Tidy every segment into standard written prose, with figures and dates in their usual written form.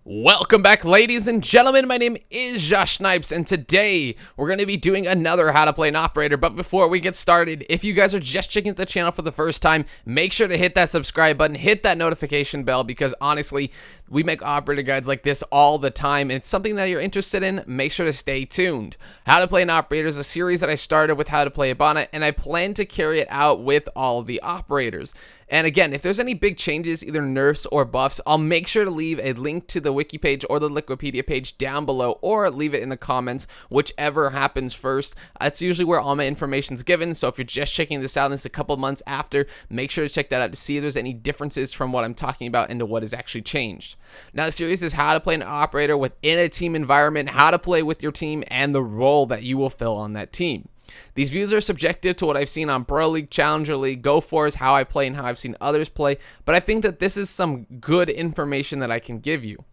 Welcome back, ladies and gentlemen. My name is Josh Snipes, and today we're going to be doing another How to Play an Operator. But before we get started, if you guys are just checking out the channel for the first time, make sure to hit that subscribe button, hit that notification bell, because honestly, we make operator guides like this all the time, and it's something that you're interested in. Make sure to stay tuned. How to Play an Operator is a series that I started with How to Play a Bandit, and I plan to carry it out with all the operators. And again, if there's any big changes, either nerfs or buffs, I'll make sure to leave a link to the wiki page or the Wikipedia page down below, or leave it in the comments, whichever happens first. That's usually where all my information is given, so if you're just checking this out and it's a couple months after, make sure to check that out to see if there's any differences from what I'm talking about into what has actually changed. Now, the series is how to play an operator within a team environment, how to play with your team, and the role that you will fill on that team. These views are subjective to what I've seen on Pro League, Challenger League, Go4s, how I play and how I've seen others play, but I think that this is some good information that I can give you.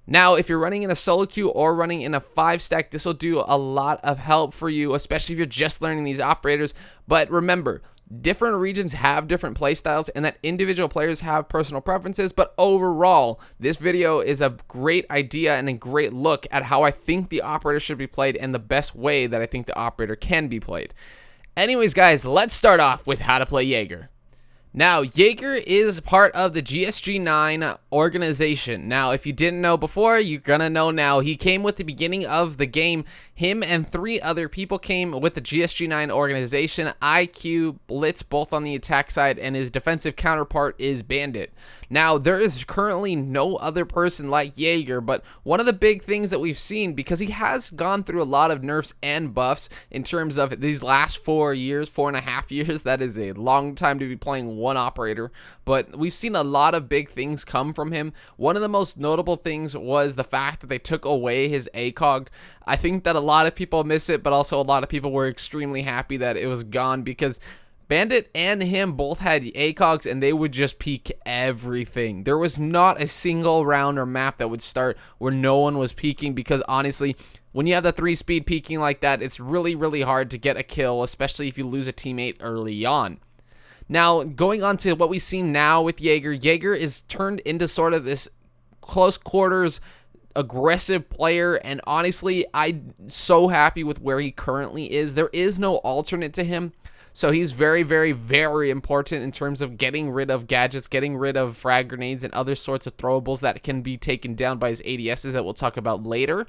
Now, if you're running in a solo queue or running in a 5-stack, this will do a lot of help for you, especially if you're just learning these operators. But remember, different regions have different playstyles, and that individual players have personal preferences, but overall, this video is a great idea and a great look at how I think the operator should be played and the best way that I think the operator can be played. Anyways, guys, let's start off with how to play Jager. Now, Jager is part of the GSG9 organization. Now, if you didn't know before, you're gonna know now. He came with the beginning of the game. Him and 3 other people came with the GSG9 organization. IQ, Blitz, both on the attack side, and his defensive counterpart is Bandit. Now, there is currently no other person like Jager, but one of the big things that we've seen, because he has gone through a lot of nerfs and buffs in terms of these last 4 years, 4.5 years, that is a long time to be playing one operator, but we've seen a lot of big things come from him. One of the most notable things was the fact that they took away his ACOG. I think that a lot of people miss it, but also a lot of people were extremely happy that it was gone, because Bandit and him both had ACOGs, and they would just peek everything. There was not a single round or map that would start where no one was peeking, because honestly, when you have the 3-speed peeking like that, it's really hard to get a kill, especially if you lose a teammate early on. Now, going on to what we see now with Jager, Jager is turned into sort of this close quarters aggressive player, and honestly, I'm so happy with where he currently is. There is no alternate to him, so he's very important in terms of getting rid of gadgets, getting rid of frag grenades, and other sorts of throwables that can be taken down by his ADSs that we'll talk about later.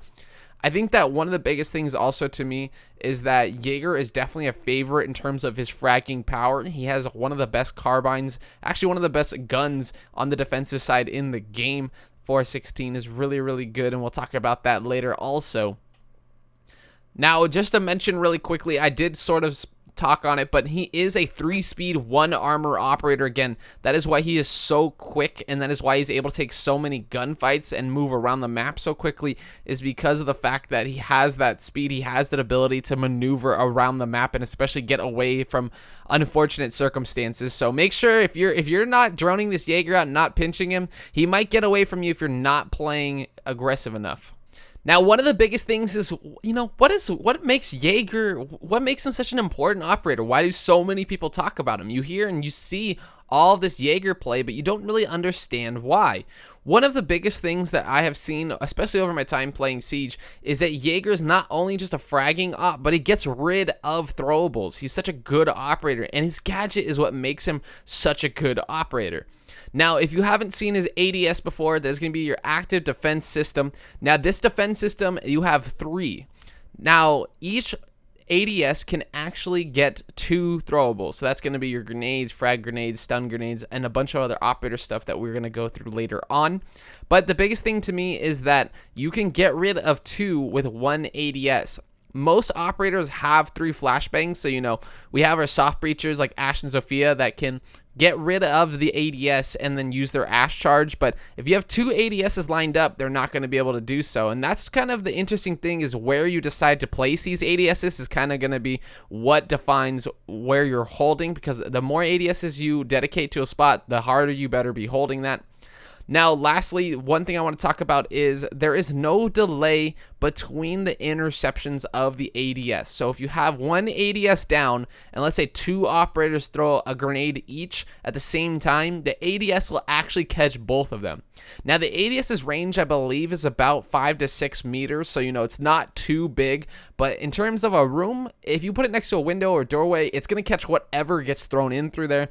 I think that one of the biggest things also to me is that Jager is definitely a favorite in terms of his fragging power. He has one of the best carbines, actually one of the best guns on the defensive side in the game. 416 is really good, and we'll talk about that later also. Now, just to mention really quickly, I did sort of talk on it, but he is a 3-speed 1-armor operator. Again, that is why he is so quick, and that is why he's able to take so many gunfights and move around the map so quickly, is because of the fact that he has that speed. He has that ability to maneuver around the map and especially get away from unfortunate circumstances. So make sure if you're not droning this Jager out and not pinching him, he might get away from you if you're not playing aggressive enough. Now, one of the biggest things is, what makes Jager, what makes him such an important operator? Why do so many people talk about him? You hear and you see all this Jager play, but you don't really understand why. One of the biggest things that I have seen, especially over my time playing Siege, is that Jager is not only just a fragging op, but he gets rid of throwables. He's such a good operator, and his gadget is what makes him such a good operator. Now, if you haven't seen his ADS before, there's going to be your active defense system. Now, this defense system, you have 3. Now, each ADS can actually get 2 throwables. So that's going to be your grenades, frag grenades, stun grenades, and a bunch of other operator stuff that we're going to go through later on. But the biggest thing to me is that you can get rid of 2 with 1 ADS. Most operators have 3 flashbangs, so we have our soft breachers like Ash and Sophia that can get rid of the ADS and then use their Ash charge, but if you have 2 ADSs lined up, they're not going to be able to do so, and that's kind of the interesting thing, is where you decide to place these ADSs is kind of going to be what defines where you're holding, because the more ADSs you dedicate to a spot, the harder you better be holding that. Now, lastly, one thing I want to talk about is there is no delay between the interceptions of the ADS. So if you have one ADS down, and let's say 2 operators throw a grenade each at the same time, the ADS will actually catch both of them. Now, the ADS's range, I believe, is about 5 to 6 meters, so it's not too big, but in terms of a room, if you put it next to a window or doorway, it's going to catch whatever gets thrown in through there.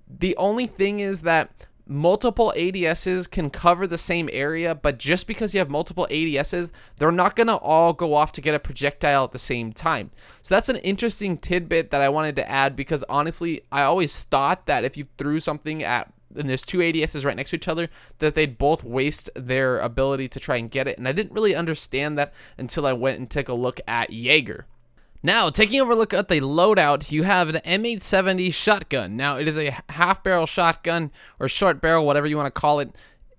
The only thing is that multiple ADSs can cover the same area, but just because you have multiple ADSs, they're not going to all go off to get a projectile at the same time. So that's an interesting tidbit that I wanted to add, because honestly, I always thought that if you threw something at, and there's 2 ADSs right next to each other, that they'd both waste their ability to try and get it. And I didn't really understand that until I went and took a look at Jager. Now, taking over a look at the loadout, you have an M870 shotgun. Now, it is a half-barrel shotgun, or short barrel, whatever you want to call it.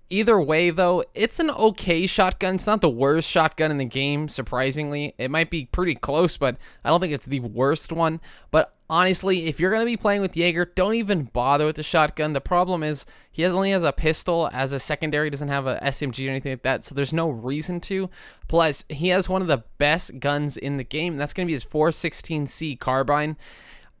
Either way, though, it's an okay shotgun. It's not the worst shotgun in the game, surprisingly. It might be pretty close, but I don't think it's the worst one. But honestly, if you're going to be playing with Jager, don't even bother with the shotgun. The problem is he only has a pistol as a secondary, doesn't have a SMG or anything like that, so there's no reason to. Plus, he has one of the best guns in the game, and that's going to be his 416C carbine.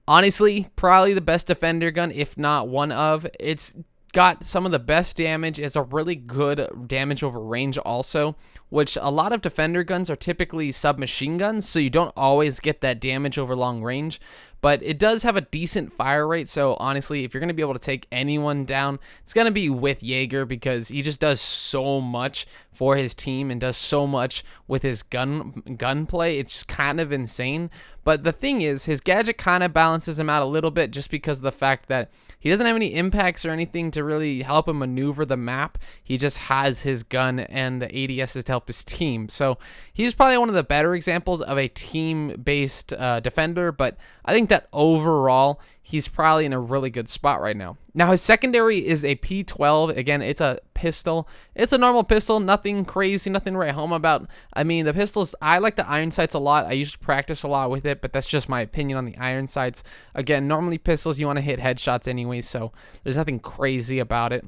Honestly, probably the best defender gun, if not one of. It's got some of the best damage. It's a really good damage over range also, which a lot of defender guns are typically submachine guns, so you don't always get that damage over long range. But it does have a decent fire rate, so honestly, if you're going to be able to take anyone down, it's going to be with Jager, because he just does so much for his team and does so much with his gunplay. It's just kind of insane. But the thing is, his gadget kind of balances him out a little bit, just because of the fact that he doesn't have any impacts or anything to really help him maneuver the map. He just has his gun and the ADSs to help his team. So he's probably one of the better examples of a team-based defender, but I think that overall, he's probably in a really good spot right now. Now, his secondary is a P12. Again, it's a pistol. It's a normal pistol, nothing crazy, nothing to write home about. I mean, the pistols, I like the iron sights a lot. I usually practice a lot with it, but that's just my opinion on the iron sights. Again, normally pistols, you want to hit headshots anyway, so there's nothing crazy about it.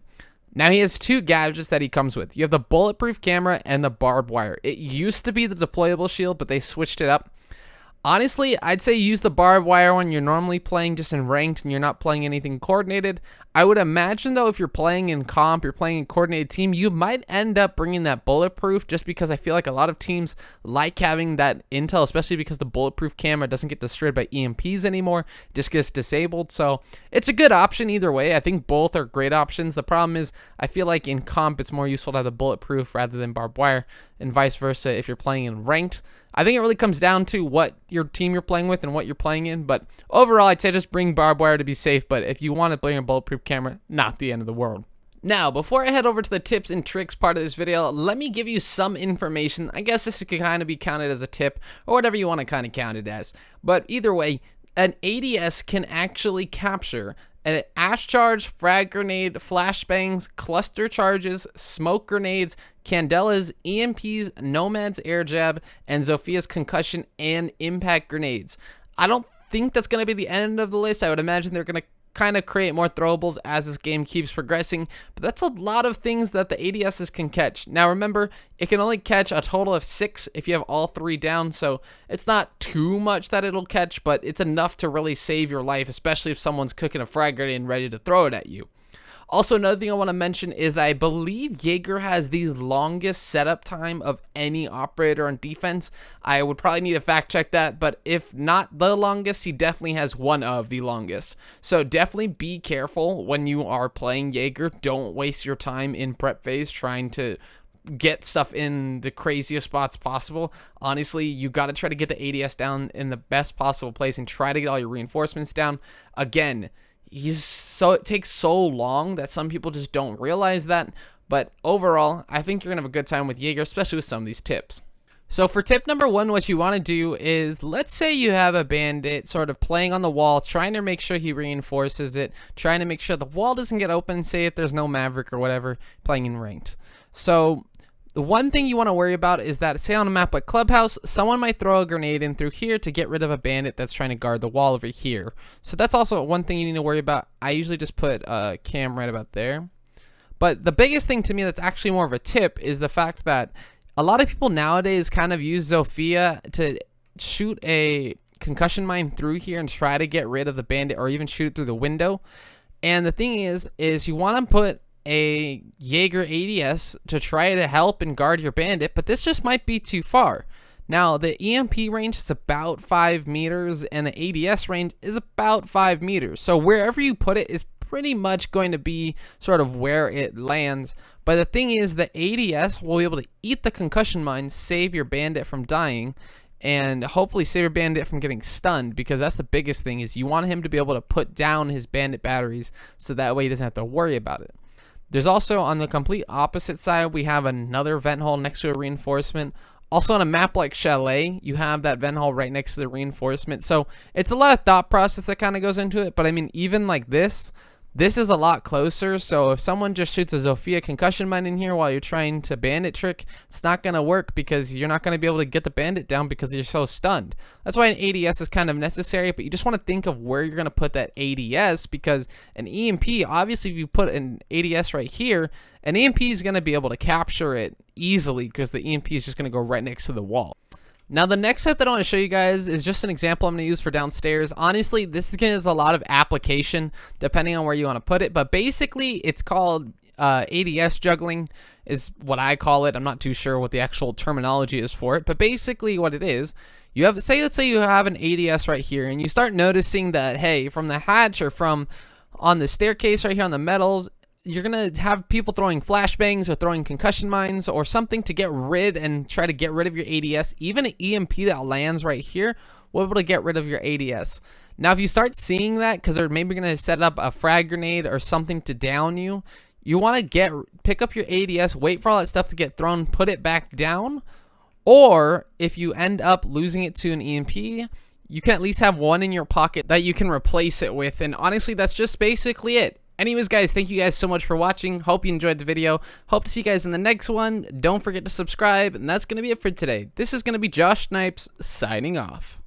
Now, he has 2 gadgets that he comes with. You have the bulletproof camera and the barbed wire. It used to be the deployable shield, but they switched it up. Honestly, I'd say use the barbed wire when you're normally playing just in ranked and you're not playing anything coordinated. I would imagine, though, if you're playing in comp, you're playing in coordinated team, you might end up bringing that bulletproof, just because I feel like a lot of teams like having that intel, especially because the bulletproof camera doesn't get destroyed by EMPs anymore, it just gets disabled. So it's a good option either way. I think both are great options. The problem is, I feel like in comp, it's more useful to have the bulletproof rather than barbed wire, and vice versa if you're playing in ranked. I think it really comes down to what your team you're playing with and what you're playing in, but overall, I'd say just bring barbed wire to be safe, but if you want to bring a bulletproof camera, not the end of the world. Now, before I head over to the tips and tricks part of this video, let me give you some information. I guess this could kind of be counted as a tip, or whatever you want to kind of count it as, but either way, an ADS can actually capture an ash charge, frag grenade, flashbangs, cluster charges, smoke grenades, Candelas, EMPs, Nomad's air jab, and Zophia's concussion and impact grenades. I don't think that's going to be the end of the list. I would imagine they're going to kind of create more throwables as this game keeps progressing, but that's a lot of things that the ADSs can catch. Now remember, it can only catch a total of 6 if you have all 3 down, so it's not too much that it'll catch, but it's enough to really save your life, especially if someone's cooking a frag grenade and ready to throw it at you. Also, another thing I want to mention is that I believe Jager has the longest setup time of any operator on defense. I would probably need to fact check that, but if not the longest, he definitely has one of the longest. So definitely be careful when you are playing Jager. Don't waste your time in prep phase trying to get stuff in the craziest spots possible. Honestly, you got to try to get the ADS down in the best possible place and try to get all your reinforcements down. Again, it takes so long that some people just don't realize that, but overall, I think you're gonna have a good time with Jager, especially with some of these tips. So for tip number 1, what you want to do is, let's say you have a bandit sort of playing on the wall, trying to make sure he reinforces it, trying to make sure the wall doesn't get open, say if there's no maverick or whatever, playing in ranked. So the one thing you want to worry about is that, say on a map like Clubhouse, someone might throw a grenade in through here to get rid of a bandit that's trying to guard the wall over here. So that's also one thing you need to worry about. I usually just put a cam right about there. But the biggest thing to me that's actually more of a tip is the fact that a lot of people nowadays kind of use Zofia to shoot a concussion mine through here and try to get rid of the bandit, or even shoot it through the window. And the thing is you want to put a Jager ADS to try to help and guard your bandit, but this just might be too far. Now, the EMP range is about 5 meters, and the ADS range is about 5 meters. So wherever you put it is pretty much going to be sort of where it lands. But the thing is, the ADS will be able to eat the concussion mine, save your bandit from dying, and hopefully save your bandit from getting stunned, because that's the biggest thing, is you want him to be able to put down his bandit batteries so that way he doesn't have to worry about it. There's also, on the complete opposite side, we have another vent hole next to a reinforcement. Also, on a map like Chalet, you have that vent hole right next to the reinforcement. So it's a lot of thought process that kind of goes into it. But I mean, even like this is a lot closer. So if someone just shoots a Zofia concussion mine in here while you're trying to bandit trick, it's not going to work, because you're not going to be able to get the bandit down because you're so stunned. That's why an ADS is kind of necessary, but you just want to think of where you're going to put that ADS, because an EMP, obviously if you put an ADS right here, an EMP is going to be able to capture it easily, because the EMP is just going to go right next to the wall. Now, the next step that I want to show you guys is just an example I'm going to use for downstairs. Honestly, this is a lot of application depending on where you want to put it, but basically it's called ABS juggling is what I call it. I'm not too sure what the actual terminology is for it, but basically what it is, you have, let's say you have an ADS right here, and you start noticing that, hey, from the hatch or from on the staircase right here on the metals, you're going to have people throwing flashbangs or throwing concussion mines or something to get rid and try to get rid of your ADS. Even an EMP that lands right here will be able to get rid of your ADS. Now, if you start seeing that, because they're maybe going to set up a frag grenade or something to down you, you want to pick up your ADS, wait for all that stuff to get thrown, put it back down. Or if you end up losing it to an EMP, you can at least have one in your pocket that you can replace it with. And honestly, that's just basically it. Anyways, guys, thank you guys so much for watching. Hope you enjoyed the video. Hope to see you guys in the next one. Don't forget to subscribe, and that's going to be it for today. This is going to be Josh Snipes signing off.